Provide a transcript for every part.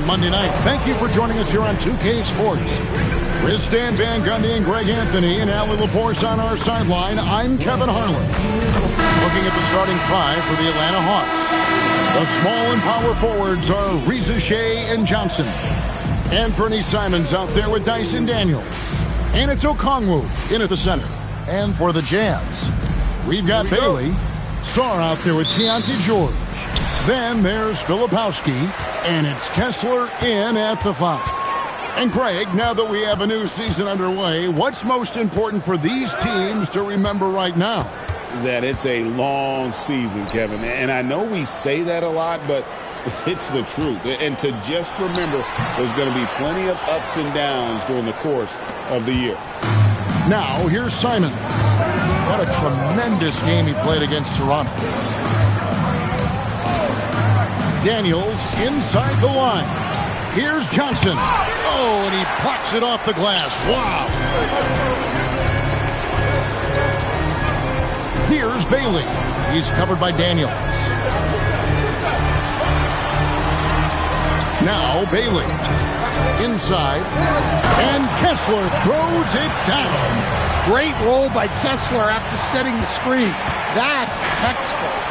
Monday night. Thank you for joining us here on 2K Sports. With Stan Van Gundy and Greg Anthony and Allie LaForce on our sideline, I'm Kevin Harlan. Looking at the starting five for the Atlanta Hawks. The small and power forwards are Reza Shea and Johnson. And Fernie Simons out there with Dyson Daniels. And it's Okongwu in at the center. And for the Jazz, we've got Bailey. Sarr out there with Keontae George. Then there's Filipowski. And it's Kessler in at the 5. And Craig, now that we have a new season underway, what's most important for these teams to remember right now? That it's a long season, Kevin. And I know we say that a lot, but it's the truth. And to just remember, there's going to be plenty of ups and downs during the course of the year. Now, here's Simon. What a tremendous game he played against Toronto. Daniels inside the line. Here's Johnson. Oh, and he plucks it off the glass. Wow. Here's Bailey. He's covered by Daniels. Now Bailey. Inside. And Kessler throws it down. Great roll by Kessler after setting the screen. That's textbook.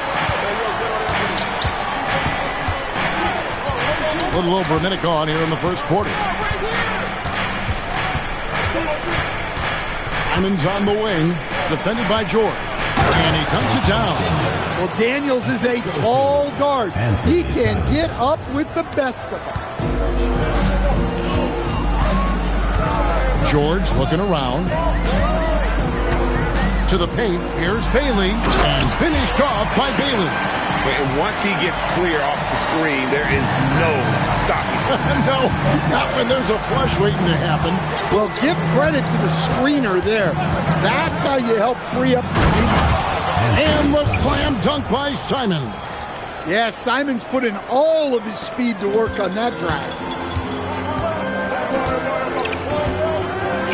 A little over a minute gone here in the first quarter. Simon's on the wing, defended by George. And he dunks it down. Well, Daniels is a tall guard. He can get up with the best of them. George looking around. To the paint, here's Bailey. And finished off by Bailey. And once he gets clear off the screen, there is no stopping. No, not when there's a flush waiting to happen. Well, give credit to the screener there. That's how you help free up the teammates. And the slam dunk by Simons. Yeah, Simons put in all of his speed to work on that drive.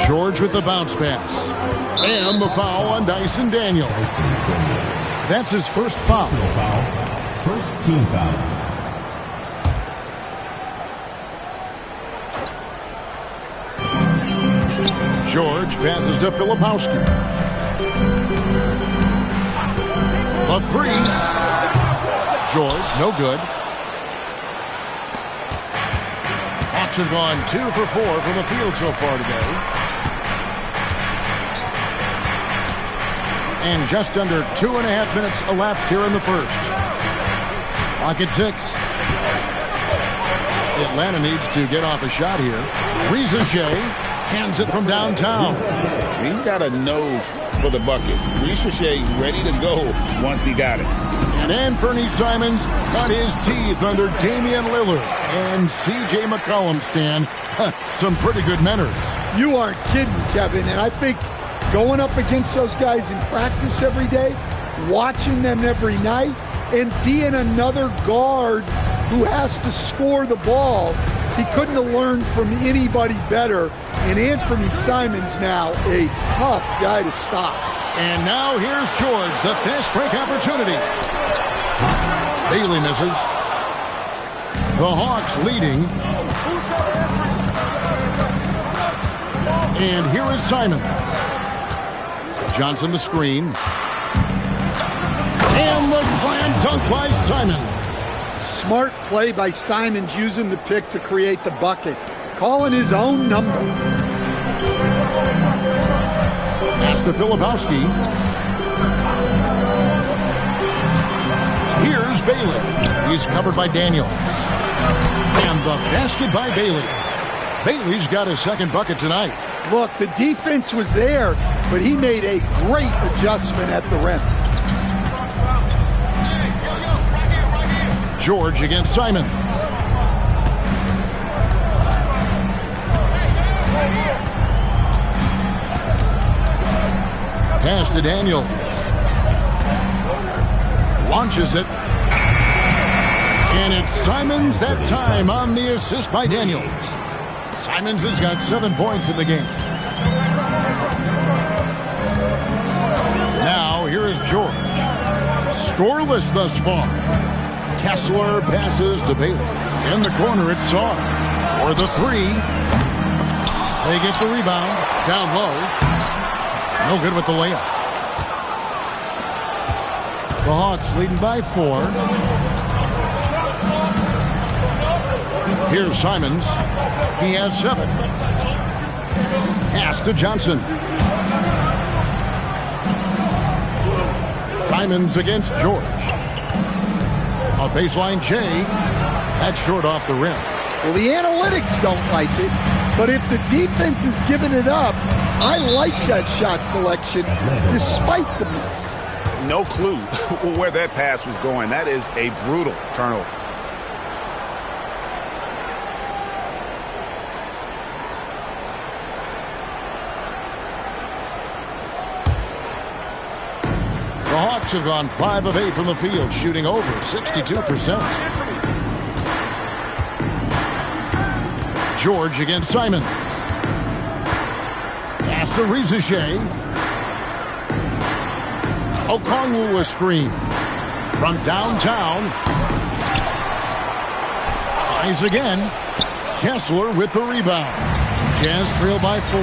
George with the bounce pass. And the foul on Dyson Daniels. That's his first foul. First team foul. George passes to Filipowski. A three. George, no good. Hawks have gone 2 for 4 from the field so far today. And just under 2.5 minutes elapsed here in the first. Clock at 6. Atlanta needs to get off a shot here. Reza Shea hands it from downtown. He's got a nose for the bucket. Reza Shea ready to go once he got it. And Fernie Simons got his teeth under Damian Lillard. And C.J. McCollum, Stan. Some pretty good manners. You aren't kidding, Kevin. And I think going up against those guys in practice every day, watching them every night, and being another guard who has to score the ball, he couldn't have learned from anybody better. And Anthony Simons now a tough guy to stop. And now here's George, the fast break opportunity. Bailey misses. The Hawks leading. And here is Simons. Johnson the screen. And the slam dunk by Simons. Smart play by Simons using the pick to create the bucket. Calling his own number. Pass to Filipowski. Here's Bailey. He's covered by Daniels. And the basket by Bailey. Bailey's got his second bucket tonight. Look, the defense was there, but he made a great adjustment at the rim. George against Simon. Pass to Daniels. Launches it. And it's Simons that time on the assist by Daniels. Simons has got 7 points in the game. Now here is George. Scoreless thus far. Kessler passes to Bailey. In the corner, it's Saar. For the three. They get the rebound. Down low. No good with the layup. The Hawks leading by 4. Here's Simons. He has 7. Pass to Johnson. Simons against George. On baseline, Jay. That's short off the rim. Well, the analytics don't like it, but if the defense is giving it up, I like that shot selection despite the miss. No clue where that pass was going. That is a brutal turnover. The Hawks have gone 5 of 8 from the field, shooting over 62%. George against Simon. Pass to Riziche. Okongwu a screen. From downtown. Tries again. Kessler with the rebound. Jazz trail by 4.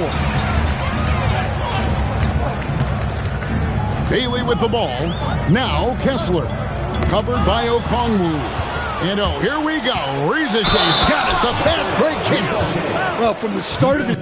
Bailey with the ball. Now Kessler. Covered by Okongwu. And oh, here we go. Riziche's got it. The fast break chance. Well, from the start of it.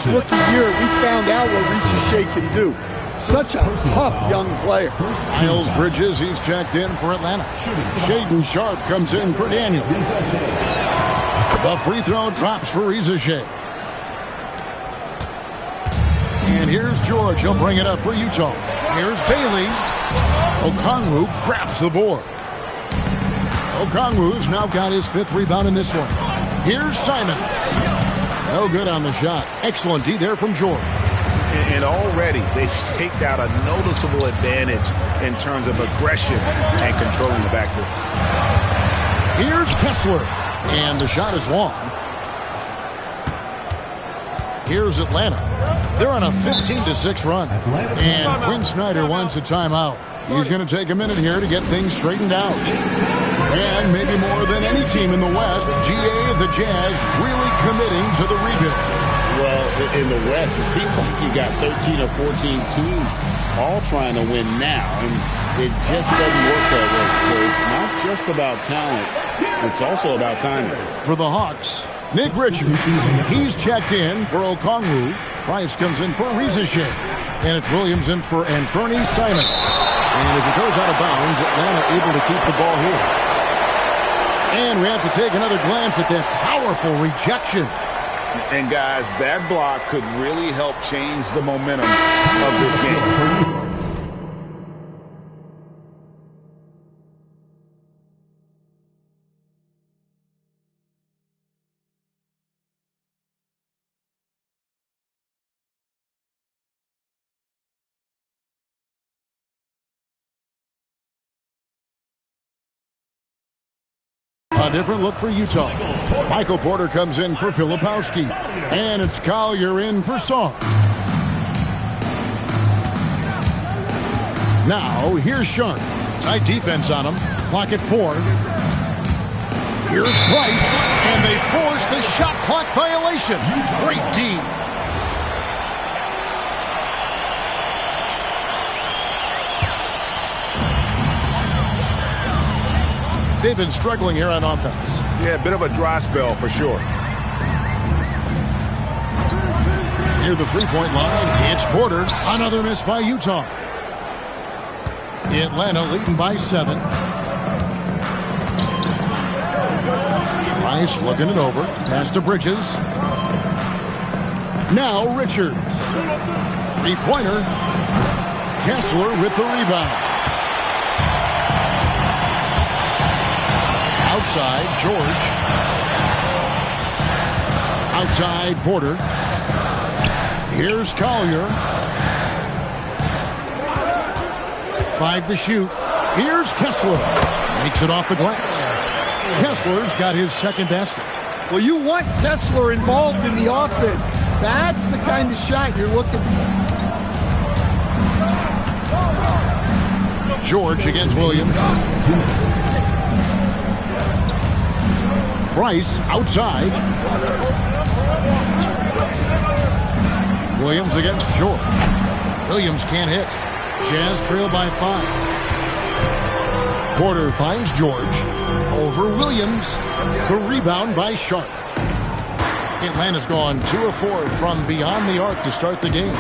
Rookie year, we found out what Riziche can do. Such a tough young player. Miles Bridges, he's checked in for Atlanta. Shaden Sharp comes in for Daniel. The free throw drops for Riziche. And here's George. He'll bring it up for Utah. Here's Bailey. Okongwu grabs the board. Okongwu's now got his 5th rebound in this one. Here's Simon. No good on the shot. Excellent D there from George. And already they've staked out a noticeable advantage in terms of aggression and controlling the backcourt. Here's Kessler. And the shot is long. Here's Atlanta. They're on a 15-6 run. And Quinn Snyder wants a timeout. He's going to take a minute here to get things straightened out. And maybe more than any team in the West, GA, the Jazz, really committing to the rebuild. Well, in the West, it seems like you got 13 or 14 teams all trying to win now, and it just doesn't work that way. So it's not just about talent. It's also about timing. For the Hawks, Nick Richards. He's checked in for Okongwu. Price comes in for Riziche. And it's Williams in for Anthony Simon. And as it goes out of bounds, Atlanta able to keep the ball here. And we have to take another glance at that powerful rejection. And guys, that block could really help change the momentum of this game. A different look for Utah. Michael Porter comes in for Filipowski. And it's Collier in for Song. Now, here's Sharp. Tight defense on him. Clock at 4. Here's Price. And they force the shot clock violation. Great D. They've been struggling here on offense. Yeah, a bit of a dry spell for sure. Near the three-point line, it's Porter. Another miss by Utah. Atlanta leading by 7. Price looking it over. Pass to Bridges. Now Richards. Three-pointer. Kessler with the rebound. Outside, George. Outside, Porter. Here's Collier. 5 to shoot. Here's Kessler. Makes it off the glass. Kessler's got his second basket. Well, you want Kessler involved in the offense. That's the kind of shot you're looking for. George against Williams. Price outside. Williams against George. Williams can't hit. Jazz trail by 5. Porter finds George. Over Williams. The rebound by Sharp. Atlanta's gone 2 of 4 from beyond the arc to start the game.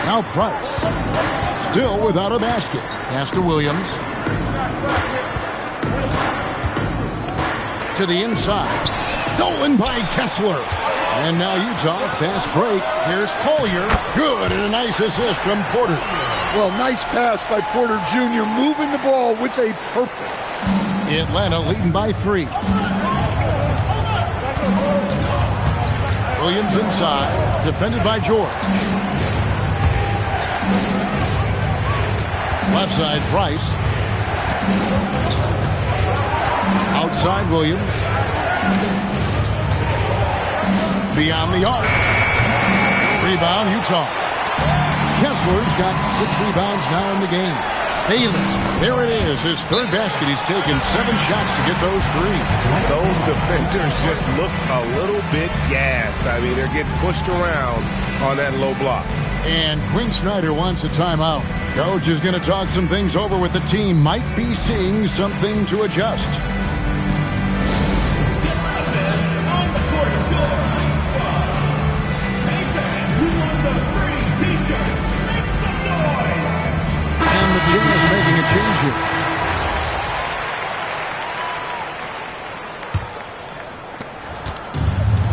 Now Price. Still without a basket. Pass to Williams. To the inside. Stolen by Kessler. And now Utah, fast break. Here's Collier. Good, and a nice assist from Porter. Well, nice pass by Porter Jr. moving the ball with a purpose. Atlanta leading by 3. Williams inside. Defended by George. Left side, Price. Outside, Williams. Beyond the arc. Rebound, Utah. Kessler's got 6 rebounds now in the game. Bayless, there it is, his third basket. He's taken 7 shots to get those 3. Those defenders just look a little bit gassed. I mean, they're getting pushed around on that low block. And Quinn Snyder wants a timeout. Coach is going to talk some things over with the team. Might be seeing something to adjust. And the team is making a change here.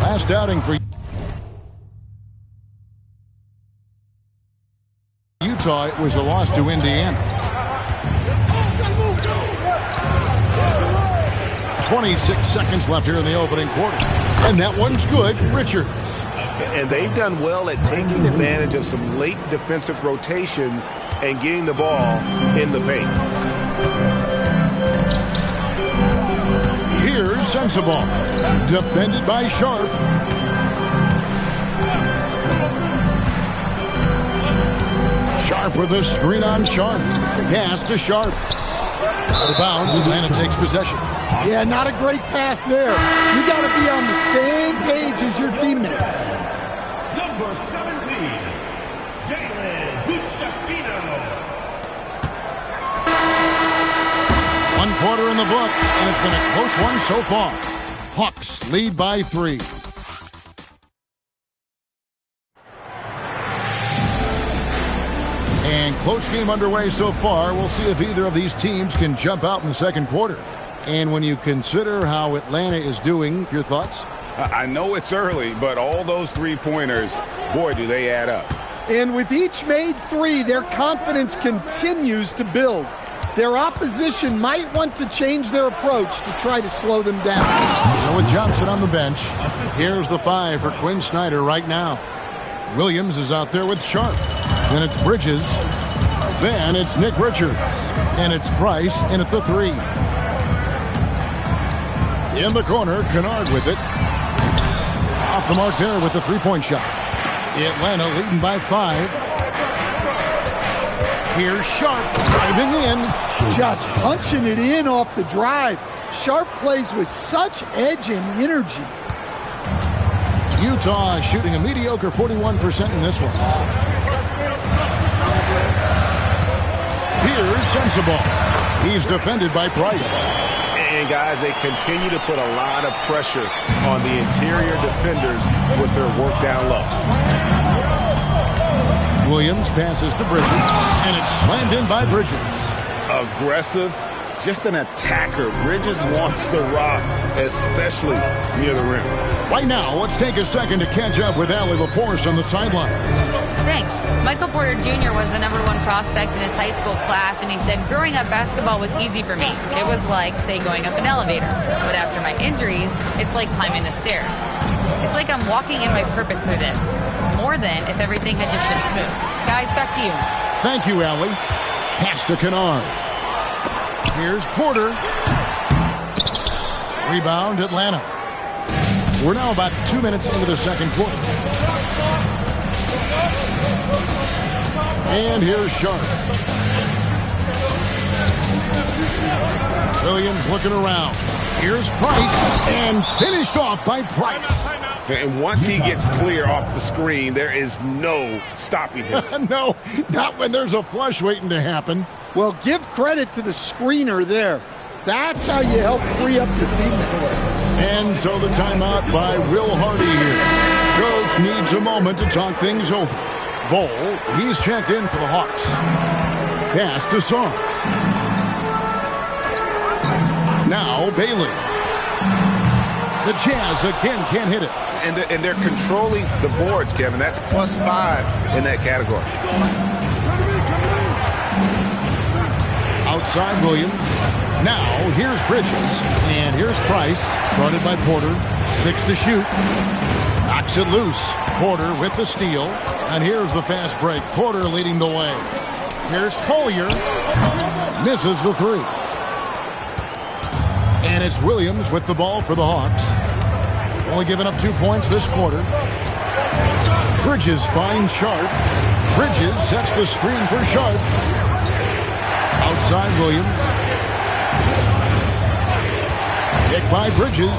Last outing for Utah, it was a loss to Indiana. 26 seconds left here in the opening quarter. And that one's good. Richards. And they've done well at taking advantage of some late defensive rotations and getting the ball in the paint. Here's Sensabaugh. Defended by Sharp. Sharp with a screen on Sharp. Pass to Sharp. Out of bounds, Atlanta takes possession. Yeah, not a great pass there. You got to be on the same page as your teammates. Number 17, Jalen Bucciafino. 1 quarter in the books, and it's been a close one so far. Hawks lead by 3. And close game underway so far. We'll see if either of these teams can jump out in the second quarter. And when you consider how Atlanta is doing, your thoughts? I know it's early, but all those three-pointers, boy, do they add up. And with each made 3, their confidence continues to build. Their opposition might want to change their approach to try to slow them down. So with Johnson on the bench, here's the 5 for Quinn Snyder right now. Williams is out there with Sharp. Then it's Bridges. Then it's Nick Richards. And it's Price in at the 3. In the corner, Kennard with it. Off the mark there with the 3-point shot. Atlanta leading by 5. Here's Sharp driving in. Just punching it in off the drive. Sharp plays with such edge and energy. Utah shooting a mediocre 41% in this one. Here's Sensabaugh. He's defended by Price. And guys, they continue to put a lot of pressure on the interior defenders with their work down low. Williams passes to Bridges, and it's slammed in by Bridges. Aggressive, just an attacker. Bridges wants the rock, especially near the rim. Right now, let's take a second to catch up with Allie LaForce on the sideline. Thanks. Michael Porter Jr. was the #1 prospect in his high school class, and he said, growing up, basketball was easy for me. It was like, say, going up an elevator. But after my injuries, it's like climbing the stairs. It's like I'm walking in my purpose through this, more than if everything had just been smooth. Guys, back to you. Thank you, Allie. Pass to Kennard. Here's Porter. Rebound, Atlanta. We're now about 2 minutes into the second quarter. And here's Sharp. Williams looking around. Here's Price, and finished off by Price. And once he gets clear off the screen, there is no stopping him. No, not when there's a flush waiting to happen. Well, give credit to the screener there. That's how you help free up your teammates. And so the timeout by Will Hardy here. Coach needs a moment to talk things over. Bol, he's checked in for the Hawks. Pass to Song. Now Bailey. The Jazz again can't hit it. And they're controlling the boards, Kevin. That's +5 in that category. Outside Williams. Now here's Bridges. And here's Price. Guarded by Porter. 6 to shoot. Knocks it loose. Porter with the steal. And here's the fast break. Porter leading the way. Here's Collier. Misses the three. And it's Williams with the ball for the Hawks. Only giving up 2 points this quarter. Bridges finds Sharp. Bridges sets the screen for Sharp. Outside Williams. Hit by Bridges.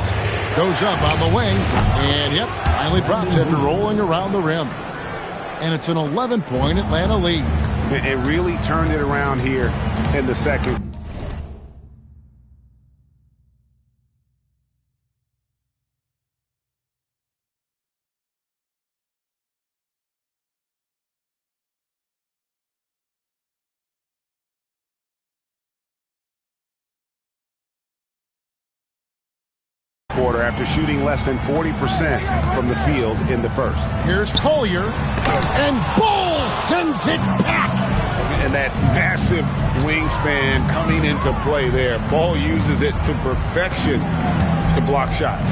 Goes up on the wing. And yep, finally drops after rolling around the rim. And it's an 11-point Atlanta lead. It really turned it around here in the second. Quarter after shooting less than 40% from the field in the first. Here's Collier, and Bol sends it back. And that massive wingspan coming into play there. Bol uses it to perfection to block shots.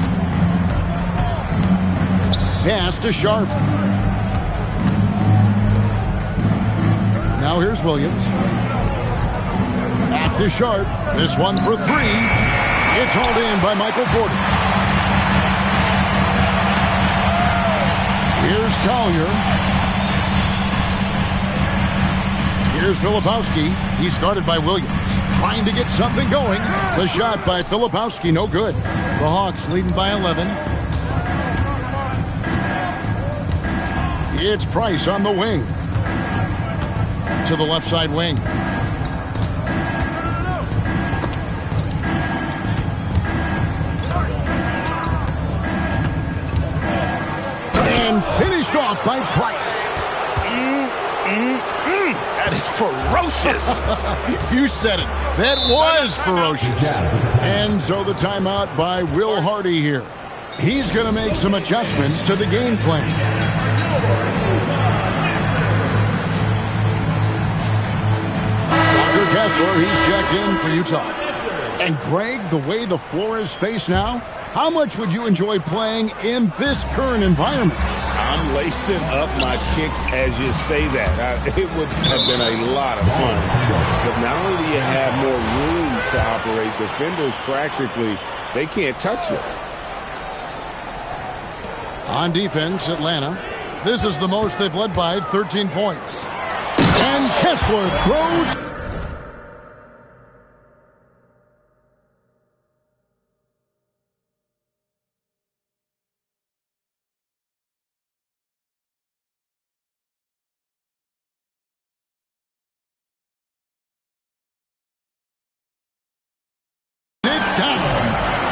Pass to Sharp. Now here's Williams. Back to Sharp. This one for three. It's hauled in by Michael Porter. Here's Collier. Here's Filipowski. He's guarded by Williams. Trying to get something going. The shot by Filipowski, no good. The Hawks leading by 11. It's Price on the wing. To the left side wing. Finished off by Price. That is ferocious. You said it. That was ferocious. And so the timeout by Will Hardy here. He's going to make some adjustments to the game plan. Walker Kessler, he's checked in for Utah. And Greg, the way the floor is spaced now, how much would you enjoy playing in this current environment? I'm lacing up my kicks as you say that. It would have been a lot of fun. But not only do you have more room to operate, defenders practically, they can't touch it. On defense, Atlanta. This is the most they've led by 13 points. And Kessler throws.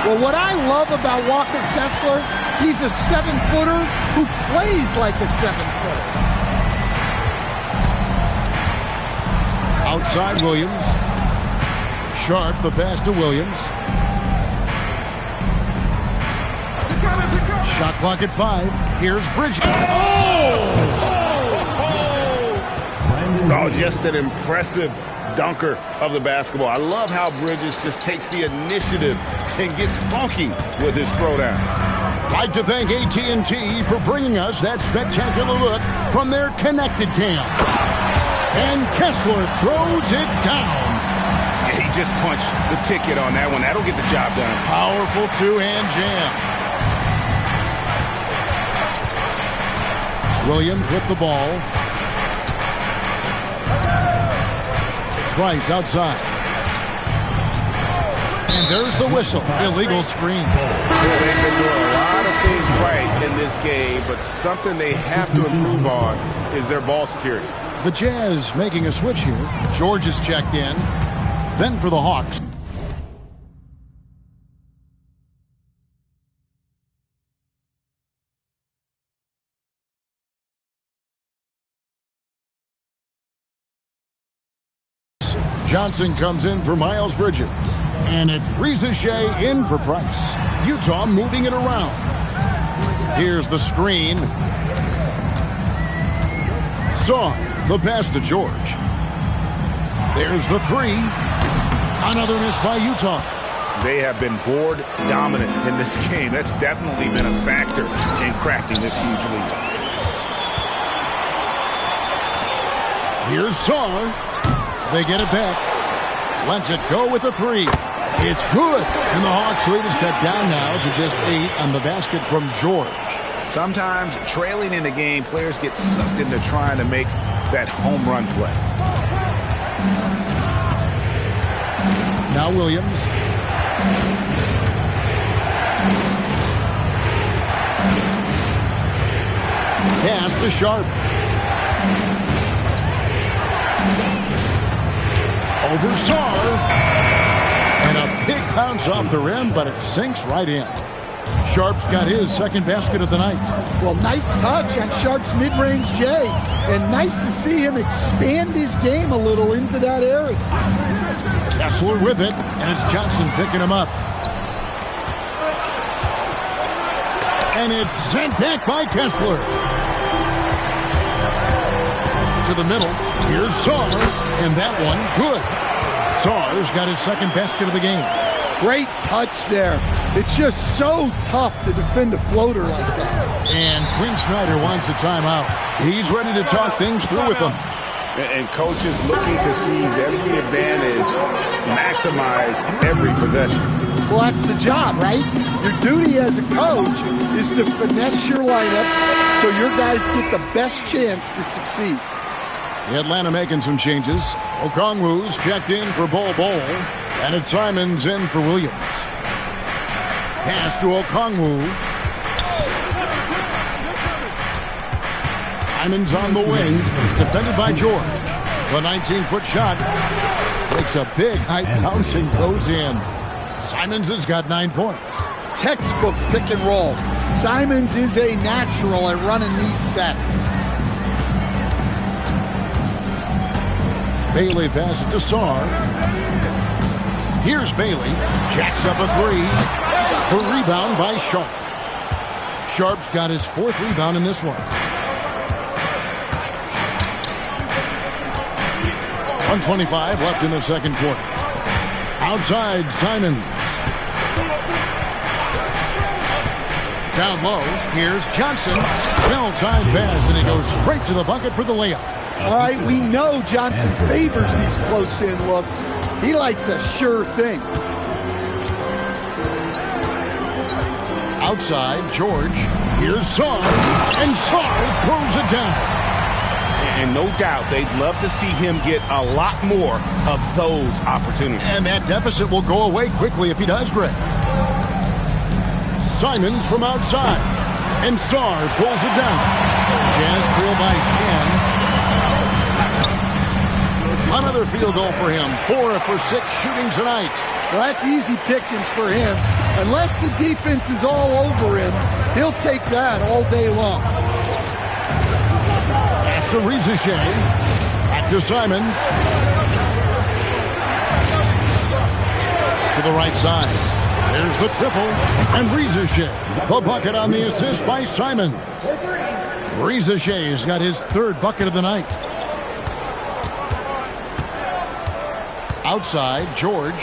Well, what I love about Walker Kessler, he's a 7-footer who plays like a 7-footer. Outside Williams. Sharp, the pass to Williams. Shot clock at 5. Here's Bridges. Oh, just an impressive dunker of the basketball. I love how Bridges just takes the initiative and gets funky with his throwdown. I'd like to thank AT&T for bringing us that spectacular look from their connected cam. And Kessler throws it down. Yeah, he just punched the ticket on that one. That'll get the job done. Powerful two-hand jam. Williams with the ball. Price outside. And there's the whistle. Illegal screen. Well, they've been doing a lot of things right in this game, but something they have to improve on is their ball security. The Jazz making a switch here. George is checked in. Then for the Hawks. Johnson comes in for Miles Bridges. And it's Reza Shea in for Price. Utah moving it around. Here's the screen. Saw the pass to George. There's the 3. Another miss by Utah. They have been board dominant in this game. That's definitely been a factor in crafting this huge lead. Here's Saar. They get it back. Lets it go with a 3. It's good. And the Hawks lead is cut down now to just 8 on the basket from George. Sometimes trailing in the game, players get sucked into trying to make that home run play. Now Williams. Pass to Sharp. Over Saar. And a big bounce off the rim, but it sinks right in. Sharp's got his second basket of the night. Well, nice touch on Sharp's mid-range J. And nice to see him expand his game a little into that area. Kessler with it, and it's Johnson picking him up. And it's sent back by Kessler. To the middle. Here's Saar, and that one good. Saar's got his second basket of the game. Great touch there. It's just so tough to defend a floater like that. And Quinn Snyder wants a timeout. He's ready to talk things through with them. And coaches looking to seize every advantage, maximize every possession. Well, that's the job, right? Your duty as a coach is to finesse your lineups so your guys get the best chance to succeed. Atlanta making some changes. Okongwu's checked in for Bol, and it's Simons in for Williams. Pass to Okongwu. Simons on the wing, defended by George. The 19-foot shot takes a big high bounce and goes in. Simons has got 9 points. Textbook pick and roll. Simons is a natural at running these sets. Bailey passes to Saar. Here's Bailey. Jacks up a 3. The rebound by Sharp. Sharp's got his 4th rebound in this one. 1:25 left in the second quarter. Outside, Simons. Down low, here's Johnson. Well-timed pass, and he goes straight to the bucket for the layup. All right, we know Johnson favors these close-in looks. He likes a sure thing. Outside, George. Here's Saar, and Saar throws it down. And no doubt they'd love to see him get a lot more of those opportunities. And that deficit will go away quickly if he does, Greg. Simons from outside. And Saar pulls it down. Jazz trail by 10. Another field goal for him. 4 for 6 shooting tonight. Well, that's easy pickings for him. Unless the defense is all over him, he'll take that all day long. To Reza Shea. Back to Simons. the right side. There's the triple, and Rizachet, the bucket on the assist by Simon. Rizachet's got his third bucket of the night. Outside, George.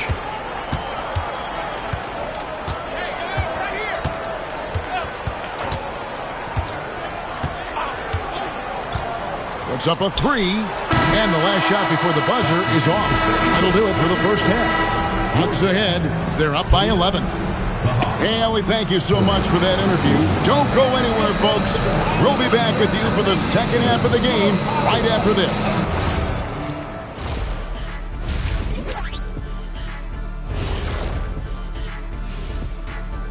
Puts up a three, and the last shot before the buzzer is off. That'll do it for the first half. Bucks ahead. They're up by 11. Hey, Ellie, thank you so much for that interview. Don't go anywhere, folks. We'll be back with you for the second half of the game right after this.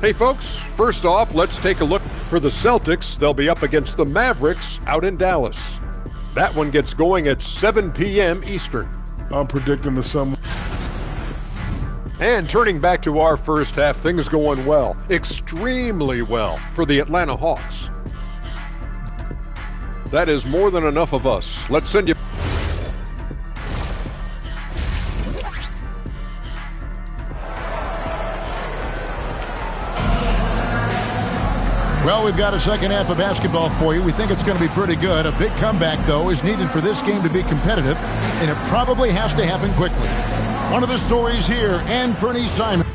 Hey, folks, first off, let's take a look for the Celtics. They'll be up against the Mavericks out in Dallas. That one gets going at 7 p.m. Eastern. I'm predicting the summer. And turning back to our first half, things going well, extremely well for the Atlanta Hawks. That is more than enough of us. Let's send you. Well, we've got a second half of basketball for you. We think it's going to be pretty good. A big comeback, though, is needed for this game to be competitive, and it probably has to happen quickly. One of the stories here, Anthony Simon.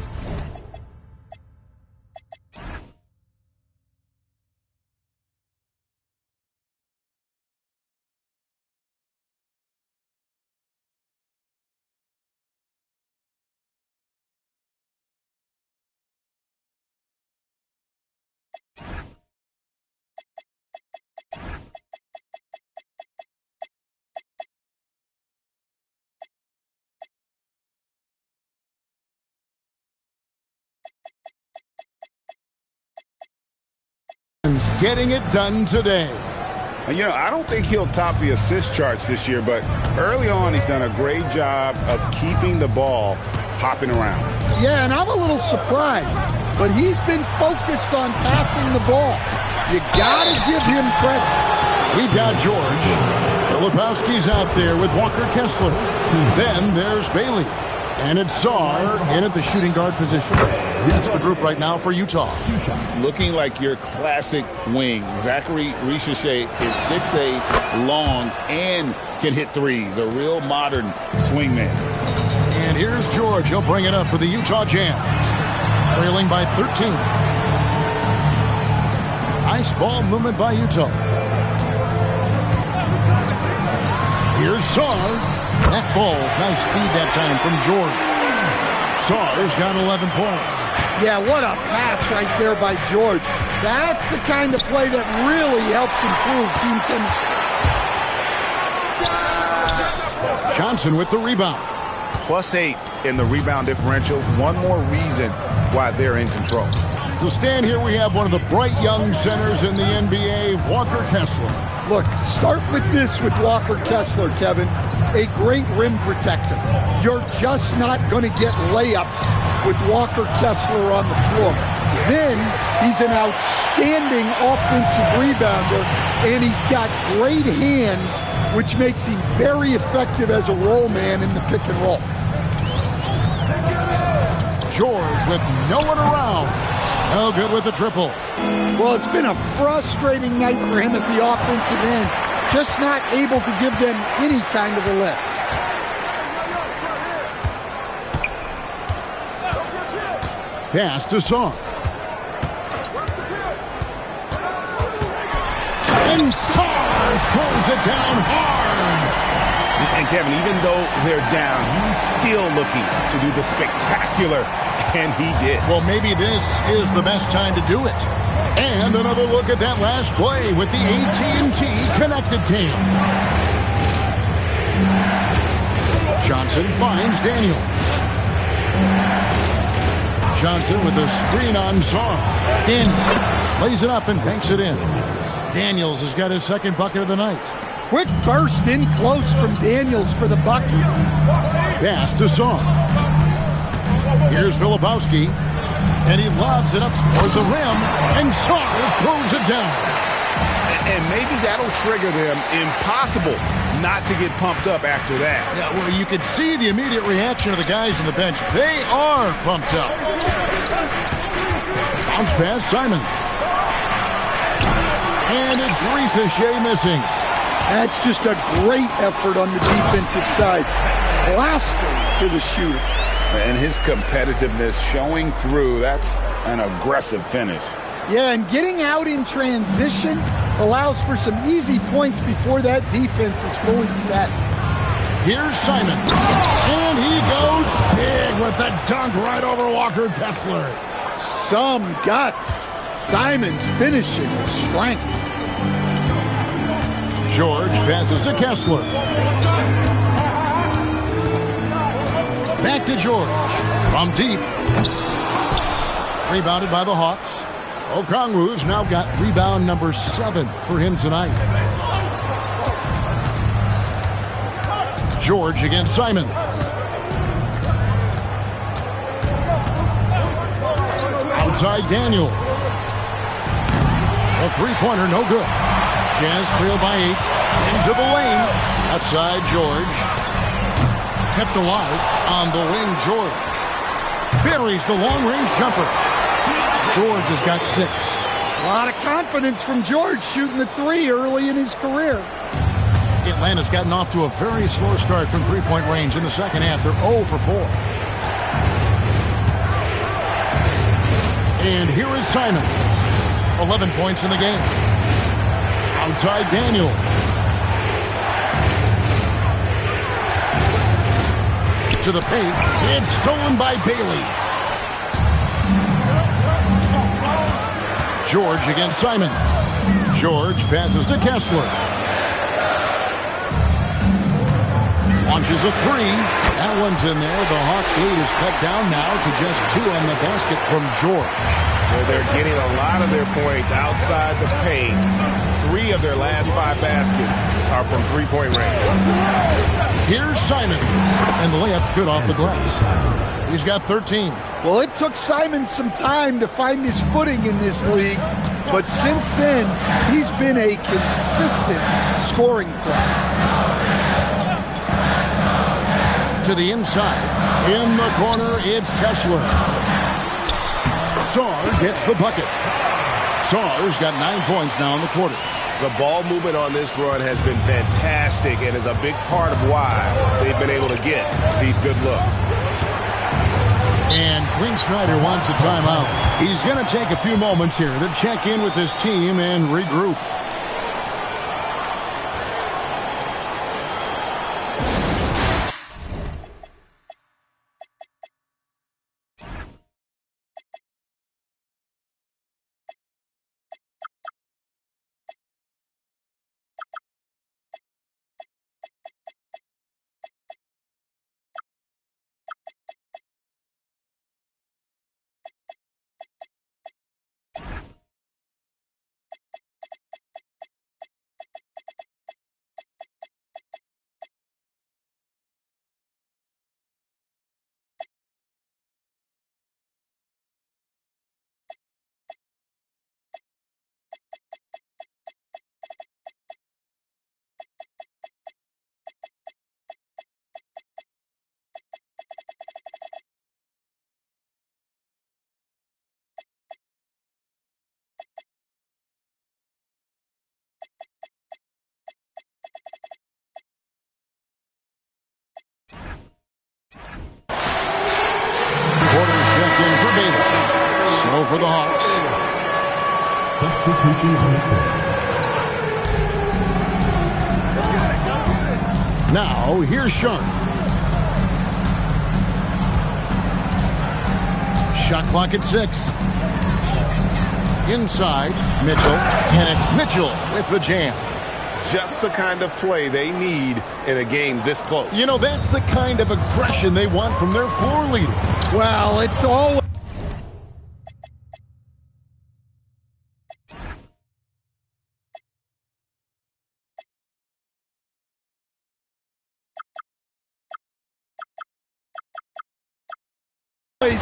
Getting it done today. And, you know, I don't think he'll top the assist charts this year, but early on he's done a great job of keeping the ball hopping around. Yeah, and I'm a little surprised, but he's been focused on passing the ball. You got to give him credit. We've got George. Filipowski's out there with Walker Kessler. Then there's Bailey. And it's Sarr in at the shooting guard position. That's the group right now for Utah. Looking like your classic wing. Zachary Rizachet is 6'8", long, and can hit threes. A real modern swingman. And here's George. He'll bring it up for the Utah Jazz. Trailing by 13. Nice ball movement by Utah. Here's Sarr. That ball's nice speed that time from George. Sarr's got 11 points. Yeah, what a pass right there by George. That's the kind of play that really helps improve team chemistry. Johnson with the rebound. +8 in the rebound differential. One more reason why they're in control. To stand here, we have one of the bright young centers in the NBA, Walker Kessler. Look, start with this with Walker Kessler, Kevin. A great rim protector. You're just not going to get layups with Walker Kessler on the floor. Then he's an outstanding offensive rebounder, and he's got great hands, which makes him very effective as a roll man in the pick and roll. George with no one around. No good with the triple. Well, it's been a frustrating night for him at the offensive end. Just not able to give them any kind of a lift. Pass to Sarr. And Sarr throws it down hard. And Kevin, even though they're down, he's still looking to do the spectacular, and he did. Well, maybe this is the best time to do it. And another look at that last play with the AT&T Connected Cam. Johnson finds Daniel. Johnson with a screen on Sarr. Daniels lays it up and banks it in. Daniels has got his second bucket of the night. Quick burst in close from Daniels for the bucket. Pass to Sarr. Here's Filipowski. And he lobs it up toward the rim, and Sarr throws it down. And maybe that'll trigger them. Impossible not to get pumped up after that. Yeah, well, you can see the immediate reaction of the guys on the bench. They are pumped up. Bounce pass, Simon. And it's Risacher missing. That's just a great effort on the defensive side. Blasting to the shooter. And his competitiveness showing through. That's an aggressive finish. Yeah, and getting out in transition allows for some easy points before that defense is fully set. Here's Simon. And he goes big with the dunk right over Walker Kessler. Some guts. Simon's finishing with strength. George passes to Kessler. Back to George. From deep. Rebounded by the Hawks. Okongwu's now got rebound number 7 for him tonight. George against Simon. Outside Daniel. A three-pointer, no good. Jazz trail by 8. Into the lane. Outside George. Kept alive on the wing, George. Buries the long-range jumper. George has got 6. A lot of confidence from George shooting the 3 early in his career. Atlanta's gotten off to a very slow start from three-point range in the second half. They're 0 for 4. And here is Simon. 11 points in the game. Outside Daniel. To the paint. It's stolen by Bailey. George against Simon. George passes to Kessler. Launches a 3. That one's in there. The Hawks lead is cut down now to just 2 on the basket from George. Well, they're getting a lot of their points outside the paint. 3 of their last 5 baskets are from three-point range. Here's Simon. And the layup's good off the glass. He's got 13. Well, it took Simon some time to find his footing in this league, but since then, he's been a consistent scoring threat. To the inside. In the corner, it's Kessler. Sarr gets the bucket. Sarr's got 9 points now in the quarter. The ball movement on this run has been fantastic and is a big part of why they've been able to get these good looks. And Quinn Snyder wants a timeout. He's going to take a few moments here to check in with his team and regroup. For the Hawks. Substitution on the court. Now, here's Sharp. Shot clock at 6. Inside, Mitchell. And it's Mitchell with the jam. Just the kind of play they need in a game this close. You know, that's the kind of aggression they want from their floor leader. Well, it's always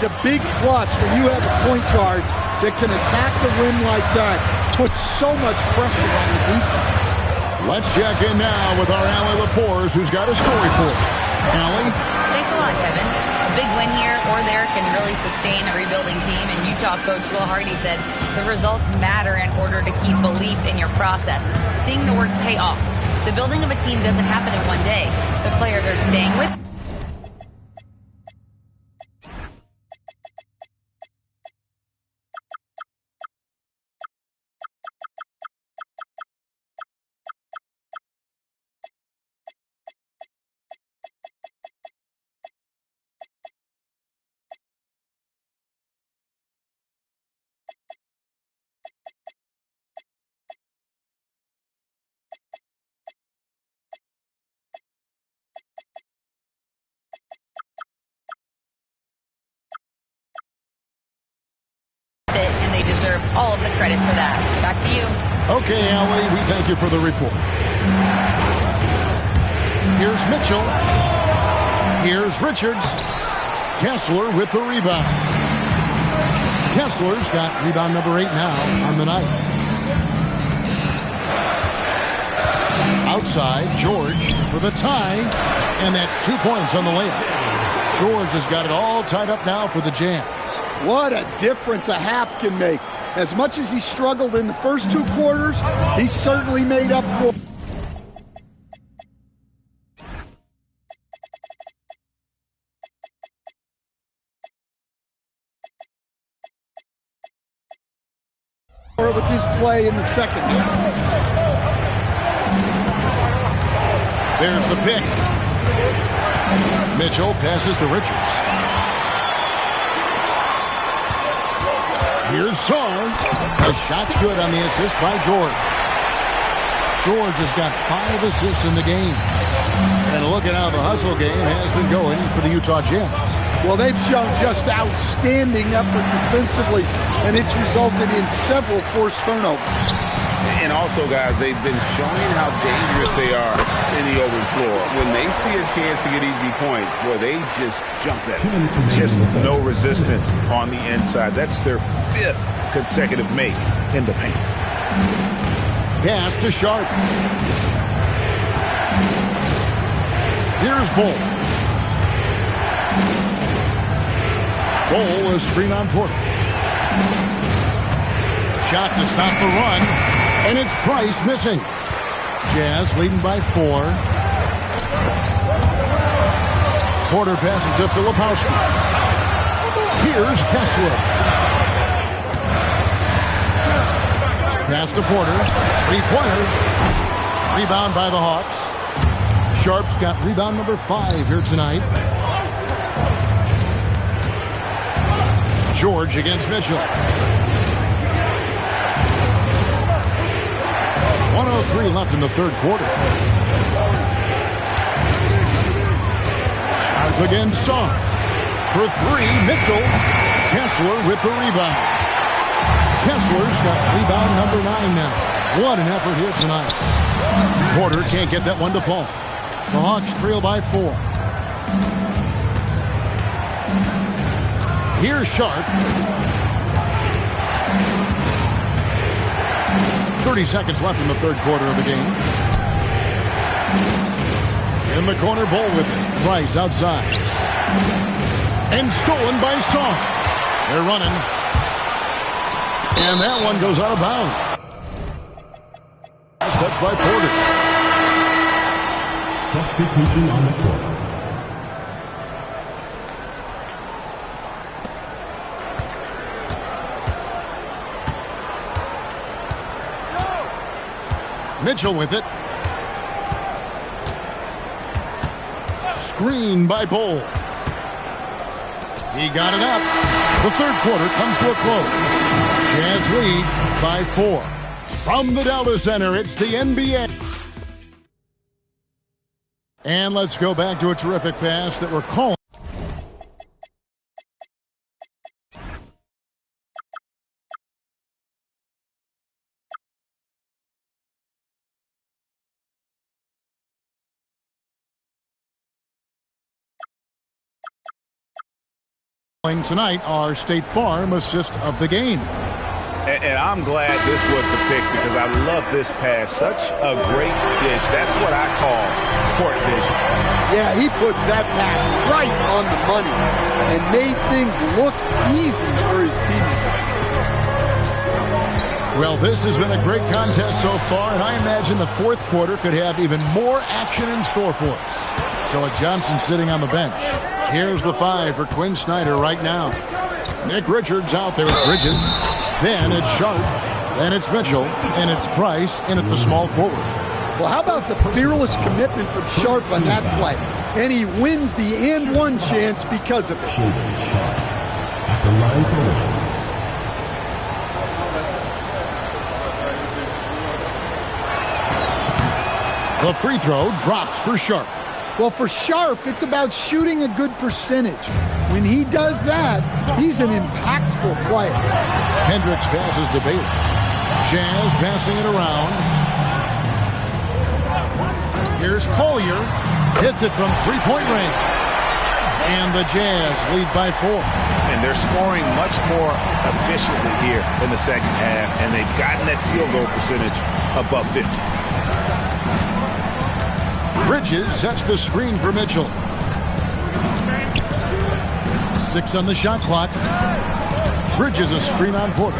a big plus when you have a point guard that can attack the rim like that puts so much pressure on the defense. Let's check in now with our Allie LaForce, who's got a story for us. Allie? Thanks a lot, Kevin. A big win here or there can really sustain a rebuilding team, and Utah coach Will Hardy said the results matter in order to keep belief in your process, seeing the work pay off. The building of a team doesn't happen in one day. The players are staying with it, and they deserve all of the credit for that. Back to you. Okay, Allie, we thank you for the report. Here's Mitchell. Here's Richards. Kessler with the rebound. Kessler's got rebound number 8 now on the night. Outside, George for the tie, and that's 2 points on the layup. George has got it all tied up now for the Jazz. What a difference a half can make. As much as he struggled in the first 2 quarters, he certainly made up for. With his play in the second half. There's the pick. Mitchell passes to Richards. Here's Song. The shot's good on the assist by George. George has got 5 assists in the game. And look at how the hustle game has been going for the Utah Jazz. Well, they've shown just outstanding effort defensively, and it's resulted in several forced turnovers. And also, guys, they've been showing how dangerous they are in the open floor. When they see a chance to get easy points, boy, they just jump at it. Just no resistance on the inside. That's their 5th consecutive make in the paint. Pass to Sharp. Here's Bull. Bull is screen on Porter. Shot to stop the run, and it's Price missing. Jazz leading by 4. Porter passes to Filipowski. Here's Kessler. Pass to Porter. 3-pointer. Rebound by the Hawks. Sharp's got rebound number 5 here tonight. George against Mitchell. 1:03 left in the third quarter. Sharp against Song. For 3, Mitchell. Kessler with the rebound. Kessler's got rebound number 9 now. What an effort here tonight. Porter can't get that one to fall. The Hawks trail by 4. Here's Sharp. 30 seconds left in the third quarter of the game. In the corner, Bull with it. Price outside. And stolen by Song. They're running. And that one goes out of bounds. Last touch by Porter. Substitution on the court. Mitchell with it. Screen by Bull. He got it up. The third quarter comes to a close. Jazz lead by 4. From the Delta Center, it's the NBA. And let's go back to a terrific pass that we're calling. Tonight, our State Farm assist of the game. And I'm glad this was the pick because I love this pass. Such a great dish. That's what I call court vision. Yeah, he puts that pass right on the money and made things look easy for his teammates. Well, this has been a great contest so far, and I imagine the fourth quarter could have even more action in store for us. So Johnson sitting on the bench. Here's the 5 for Quinn Snyder right now. Nick Richards out there with Bridges. Then it's Sharp. Then it's Mitchell. And it's Price in at the small forward. Well, how about the fearless commitment from Sharp on that play? And he wins the and one chance because of it. At the line for the free throw drops for Sharp. Well, for Sharp, it's about shooting a good percentage. When he does that, he's an impactful player. Hendricks passes to Bailey. Jazz passing it around. Here's Collier. Hits it from three-point range. And the Jazz lead by 4. And they're scoring much more efficiently here in the second half, and they've gotten that field goal percentage above 50. Bridges sets the screen for Mitchell. 6 on the shot clock. Bridges a screen on Porter.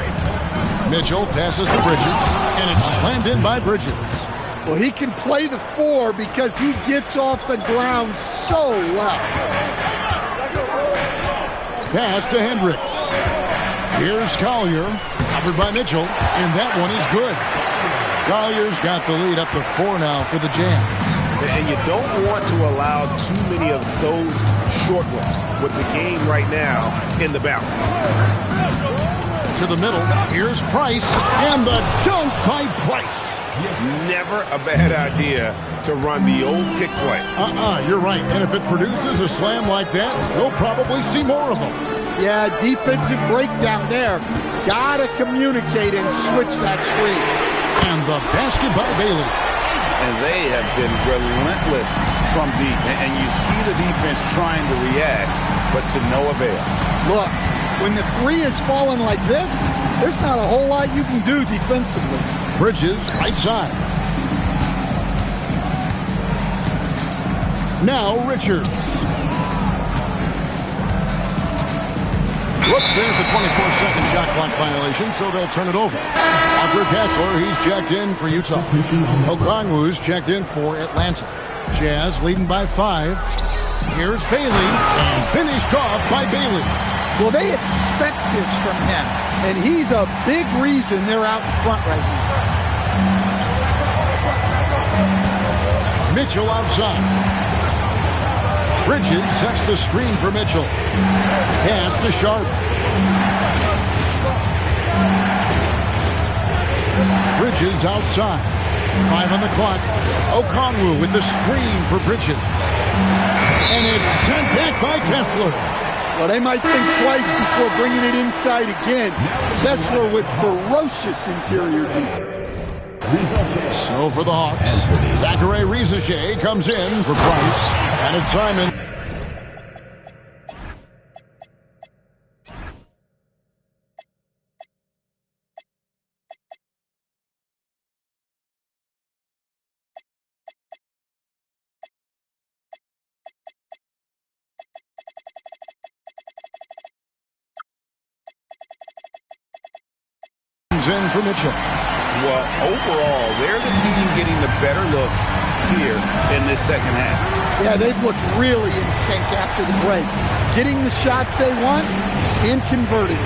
Mitchell passes to Bridges, and it's slammed in by Bridges. Well, he can play the 4 because he gets off the ground so well. Pass to Hendricks. Here's Collier, covered by Mitchell, and that one is good. Collier's got the lead up to 4 now for the Jazz. And you don't want to allow too many of those short ones with the game right now in the balance. To the middle, here's Price, and the dunk by Price. Never a bad idea to run the old kick play. You're right. And if it produces a slam like that, we'll probably see more of them. Yeah, defensive breakdown there. Gotta communicate and switch that screen. And the basket by Bailey. And they have been relentless from deep. And you see the defense trying to react, but to no avail. Look, when the 3 is falling like this, there's not a whole lot you can do defensively. Bridges, right side. Now Richards. Whoops, there's a 24-second shot clock violation, so they'll turn it over. Walker Kessler, he's checked in for Utah. Okongwu's checked in for Atlanta. Jazz leading by 5. Here's Bailey, and finished off by Bailey. Well, they expect this from him, and he's a big reason they're out in front right now. Mitchell outside. Bridges sets the screen for Mitchell. Pass to Sharp. Bridges outside. 5 on the clock. Okongwu with the screen for Bridges. And it's sent back by Kessler. Well, they might think twice before bringing it inside again. Kessler with ferocious interior defense. So for the Hawks, Zachary Rizachet comes in for Price. And it's Simon. In for Mitchell. Well, overall, they're the team getting the better looks here in this second half. Yeah, they've looked really in sync after the break. Getting the shots they want and converting.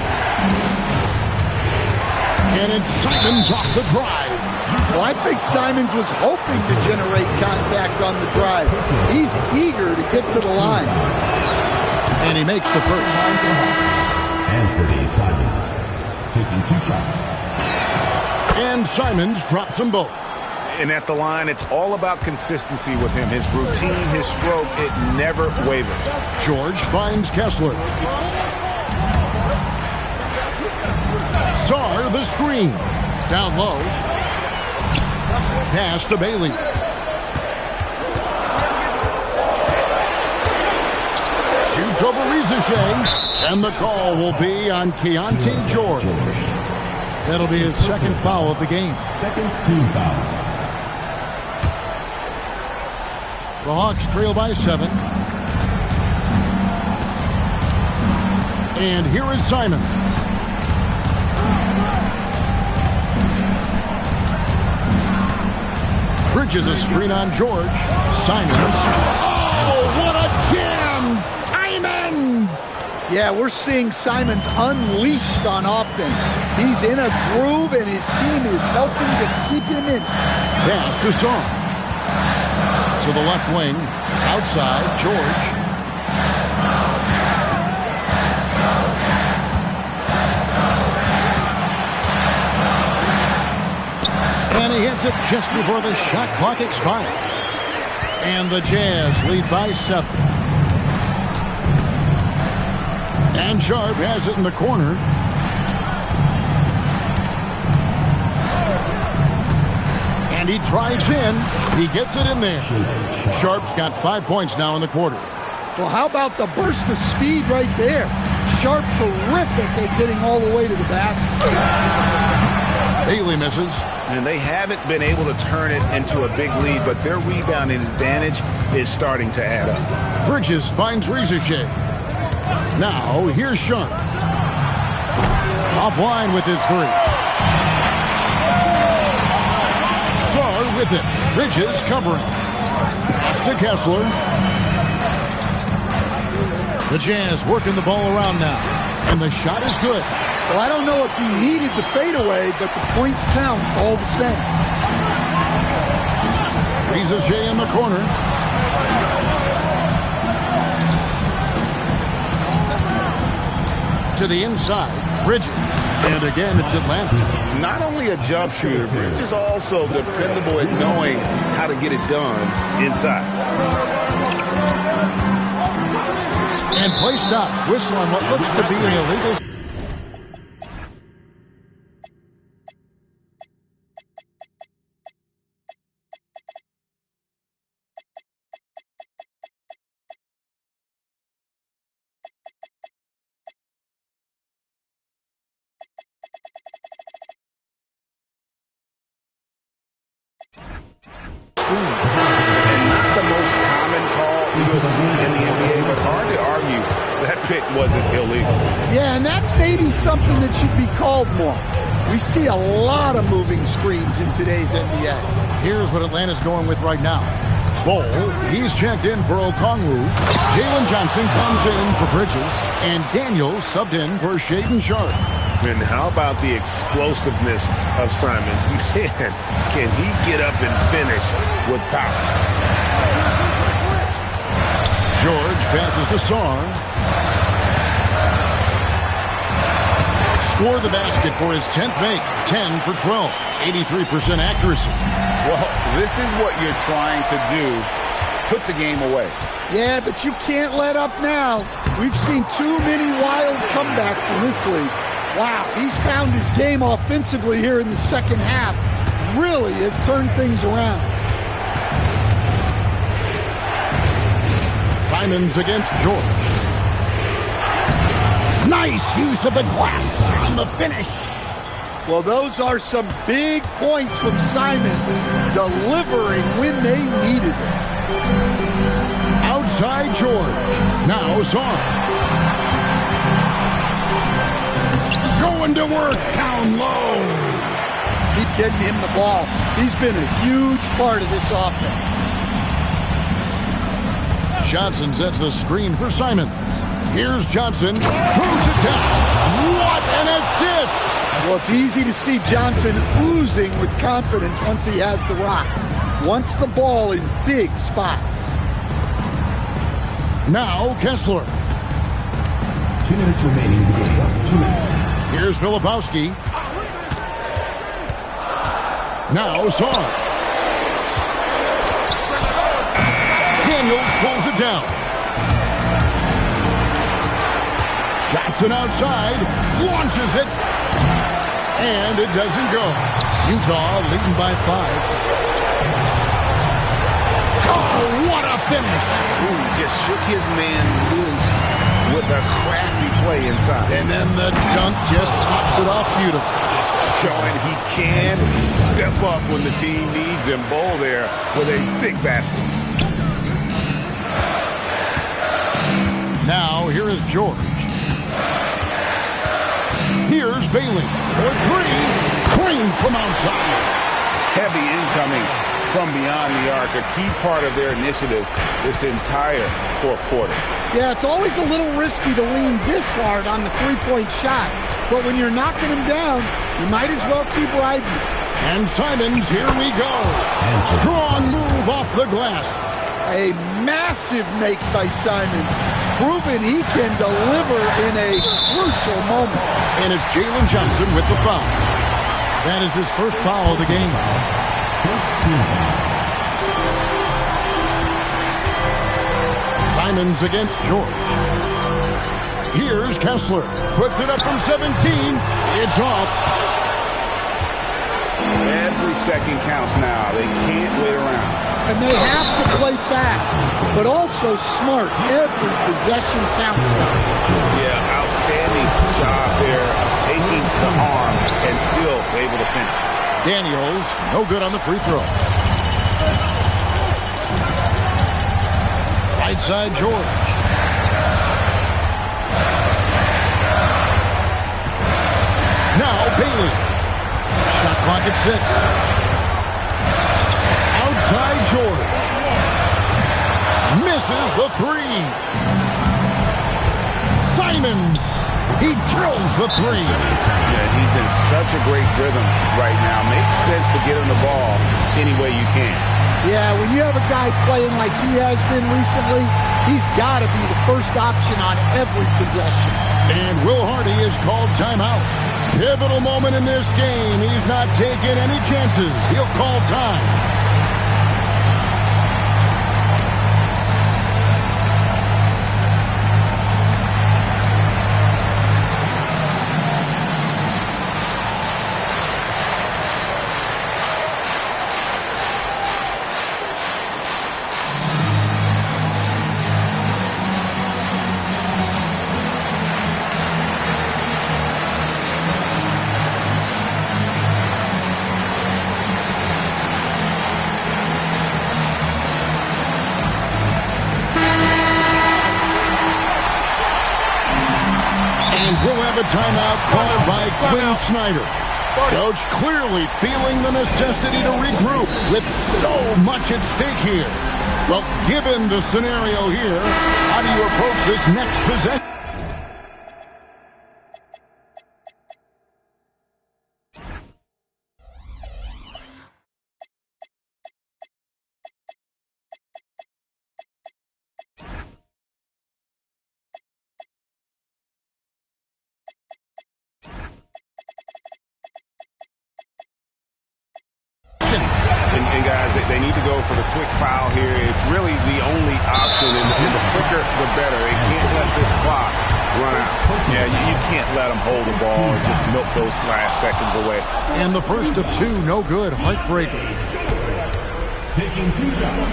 And it's Simons off the drive. Well, I think Simons was hoping to generate contact on the drive. He's eager to get to the line. And he makes the first. Anthony Simons taking 2 shots. And Simons drops them both. And at the line, it's all about consistency with him. His routine, his stroke, it never wavers. George finds Kessler. Sarr the screen. Down low. Pass to Bailey. Shoots over Rizachet. And the call will be on Keontae George. That'll be his second foul of the game. Second team foul. The Hawks trail by 7. And here is Simon. Bridges a screen on George. Simons. Oh, what a jam! Simons! Yeah, we're seeing Simons unleashed on offense. He's in a groove, and his team is helping to keep him in it. Pass to Song. To the left wing. Outside, George. And he hits it just before the shot clock expires. And the Jazz lead by 7. And Sharp has it in the corner. And he drives in. He gets it in there. Sharp's got 5 points now in the quarter. Well, how about the burst of speed right there? Sharp terrific at getting all the way to the basket. Bailey misses. And they haven't been able to turn it into a big lead, but their rebounding advantage is starting to add up. Bridges finds Rizachet. Now, here's Sharp. Offline with his 3. Sar with it. Bridges covering. Pass to Kessler. The Jazz working the ball around now. And the shot is good. Well, I don't know if he needed the fadeaway, but the points count all the same. Rizachet in the corner. To the inside, Bridges. And again, it's Atlanta. Not only a jump shooter, Bridges also dependable at knowing how to get it done inside. And play stops. Whistle on what looks to be an illegal. And not the most common call you'll see in the NBA, but hard to argue that pick wasn't illegal. Yeah, and that's maybe something that should be called more. We see a lot of moving screens in today's NBA. Here's what Atlanta's going with right now. Bol, he's checked in for Okongwu. Jalen Johnson comes in for Bridges. And Daniels subbed in for Shaedon Sharp. And how about the explosiveness of Simons? Man, can he get up and finish with power? George passes to Sar. Score the basket for his 10th make. 10 for 12. 83% accuracy. Well, this is what you're trying to do. Put the game away. Yeah, but you can't let up now. We've seen too many wild comebacks in this league. Wow, he's found his game offensively here in the second half. Really has turned things around. Simons against George. Nice use of the glass on the finish. Well, those are some big points from Simons, delivering when they needed it. Outside George. Now Sar. Going to work down low. Keep getting him the ball. He's been a huge part of this offense. Johnson sets the screen for Simons. Here's Johnson. Throws it down. What an assist! Well, it's easy to see Johnson oozing with confidence once he has the rock. Wants the ball in big spots. Now Kessler. 2 minutes remaining in the game. 2 minutes. Here's Filipowski. Now Sar. Daniels pulls it down. Johnson outside. Launches it. And it doesn't go. Utah leading by 5. Oh, what a finish. Ooh, just shook his man loose with a crafty play inside. And then the dunk just tops it off beautifully. showing he can step up when the team needs him. Bowl there with a big basket. Now, here is George. Here's Bailey for three. Crane from outside. Heavy incoming from beyond the arc. A key part of their initiative this entire fourth quarter. Yeah, it's always a little risky to lean this hard on the three-point shot. But when you're knocking him down, you might as well keep riding. And Simons, here we go. Strong move off the glass. A massive make by Simons, proving he can deliver in a crucial moment. And it's Jalen Johnson with the foul. That is his first foul of the game. Simons against George. Here's Kessler. Puts it up from 17. It's off. Every second counts now. They can't wait around. And they have to play fast, but also smart. Every possession counts now. Yeah, outstanding job there of taking the arm and still able to finish. Daniels, no good on the free throw. Right side, George. Now Bailey. Shot clock at 6. Outside George. Misses the three. Simons. He drills the three. Yeah, he's in such a great rhythm right now. Makes sense to get him the ball any way you can. Yeah, when you have a guy playing like he has been recently, he's got to be the first option on every possession. And Will Hardy is called timeout. Pivotal moment in this game. He's not taking any chances. He'll call time. We'll have a timeout called by Quinn Snyder. Coach clearly feeling the necessity to regroup with so much at stake here. Well, given the scenario here, how do you approach this next possession? And guys, they need to go for the quick foul here. It's really the only option, and the quicker, the better. They can't let this clock run out. Yeah, you can't let them hold the ball and just milk those last seconds away. And the first of two, no good. Heartbreaker. Taking 2 shots.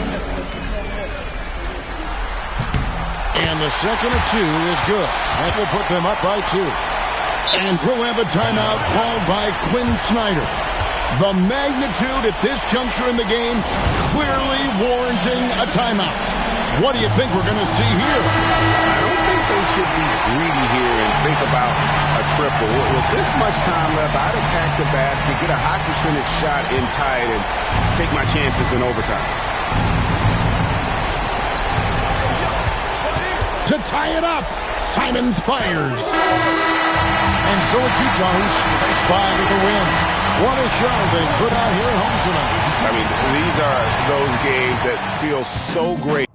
And the second of two is good. That will put them up by 2. And we'll have a timeout called by Quinn Snyder. The magnitude at this juncture in the game clearly warranting a timeout. What do you think we're going to see here? I don't think they should be greedy here and think about a triple. With this much time left, I'd attack the basket, get a high percentage shot in tight, and take my chances in overtime. To tie it up, Simons fires. And so it's Utah who strikes by with the win. What a show they put out here at home tonight. I mean, these are those games that feel so great.